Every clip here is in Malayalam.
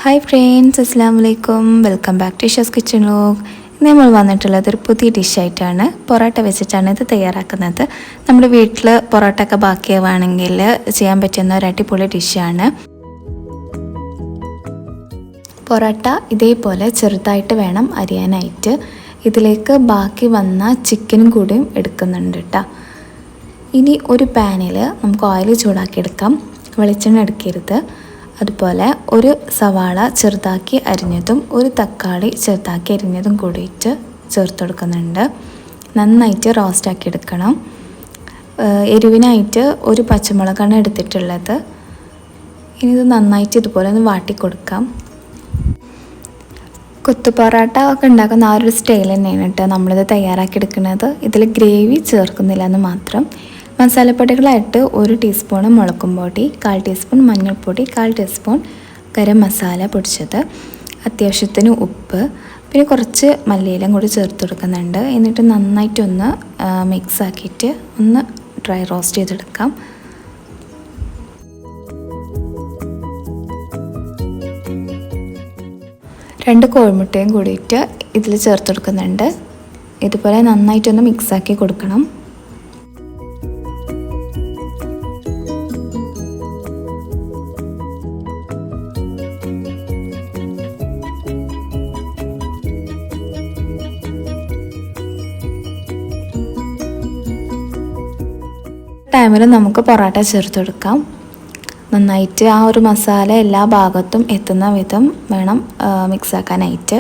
ഹായ് ഫ്രണ്ട്സ്, അസ്സലാമു അലൈക്കും. Welcome back to Isha's kitchen vlog. ഇന്ന് നമ്മൾ വന്നിട്ടുള്ളത് ഒരു പുതിയ ഡിഷായിട്ടാണ്. പൊറോട്ട വെച്ചിട്ടാണ് ഇത് തയ്യാറാക്കുന്നത്. നമ്മുടെ വീട്ടിൽ പൊറോട്ട ഒക്കെ ബാക്കിയാവുകയാണെങ്കിൽ ചെയ്യാൻ പറ്റുന്ന ഒരു അടിപൊളി ഡിഷാണ്. പൊറോട്ട ഇതേപോലെ ചെറുതായിട്ട് വേണം അരിയാനായിട്ട്. ഇതിലേക്ക് ബാക്കി വന്ന ചിക്കനും കൂടിയും എടുക്കുന്നുണ്ട് കേട്ടോ. ഇനി ഒരു പാനിൽ നമുക്ക് ഓയിൽ ചൂടാക്കിയെടുക്കാം. വെളിച്ചെണ്ണ എടുക്കരുത്. അതുപോലെ ഒരു സവാള ചെറുതാക്കി അരിഞ്ഞതും ഒരു തക്കാളി ചെറുതാക്കി അരിഞ്ഞതും കൂടിയിട്ട് ചേർത്ത് കൊടുക്കുന്നുണ്ട്. നന്നായിട്ട് റോസ്റ്റാക്കി എടുക്കണം. എരിവിനായിട്ട് ഒരു പച്ചമുളകാണ് എടുത്തിട്ടുള്ളത്. ഇനി ഇത് നന്നായിട്ട് ഇതുപോലെ ഒന്ന് വാട്ടിക്കൊടുക്കാം. കൊത്തു പൊറോട്ട ഒക്കെ ഉണ്ടാക്കുന്ന ആ ഒരു സ്റ്റൈൽ തന്നെയാണ് കേട്ടോ നമ്മളിത് തയ്യാറാക്കി എടുക്കുന്നത്. ഇതിൽ ഗ്രേവി ചേർക്കുന്നില്ല എന്ന് മാത്രം. മസാലപ്പൊടികളായിട്ട് 1 ടീസ്പൂൺ മുളകും പൊടി, 1/4 ടീസ്പൂൺ മഞ്ഞൾപ്പൊടി, 1/4 ടീസ്പൂൺ ഗരം മസാല പൊടിച്ചത്, അത്യാവശ്യത്തിന് ഉപ്പ്, പിന്നെ കുറച്ച് മല്ലിയിലയും കൂടി ചേർത്ത് കൊടുക്കുന്നുണ്ട്. എന്നിട്ട് നന്നായിട്ടൊന്ന് മിക്സ് ആക്കിയിട്ട് ഒന്ന് ഡ്രൈ റോസ്റ്റ് ചെയ്തെടുക്കാം. രണ്ട് കോഴിമുട്ടയും കൂടിയിട്ട് ഇതിൽ ചേർത്ത് കൊടുക്കുന്നുണ്ട്. ഇതുപോലെ നന്നായിട്ടൊന്ന് മിക്സാക്കി കൊടുക്കണം. ടൈമിൽ നമുക്ക് പൊറോട്ട ചേർത്ത് കൊടുക്കാം. നന്നായിട്ട് ആ ഒരു മസാല എല്ലാ ഭാഗത്തും എത്തുന്ന വിധം വേണം മിക്സാക്കാനായിട്ട്.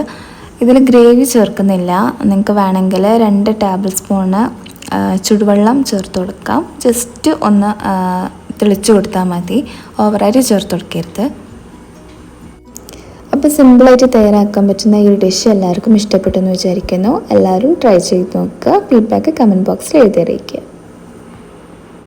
ഇതിൽ ഗ്രേവി ചേർക്കുന്നില്ല. നിങ്ങൾക്ക് വേണമെങ്കിൽ 2 ടേബിൾ സ്പൂണ് ചുടുവെള്ളം ചേർത്ത് കൊടുക്കാം. ജസ്റ്റ് ഒന്ന് തെളിച്ച് കൊടുത്താൽ മതി, ഓവറായിട്ട് ചേർത്ത് കൊടുക്കരുത്. അപ്പോൾ സിമ്പിളായിട്ട് തയ്യാറാക്കാൻ പറ്റുന്ന ഈ ഡിഷ് എല്ലാവർക്കും ഇഷ്ടപ്പെട്ടെന്ന് വിചാരിക്കുന്നു. എല്ലാവരും ട്രൈ ചെയ്ത് നോക്കുക. ഫീഡ്ബാക്ക് കമൻറ്റ് ബോക്സിൽ എഴുതി അറിയിക്കുക.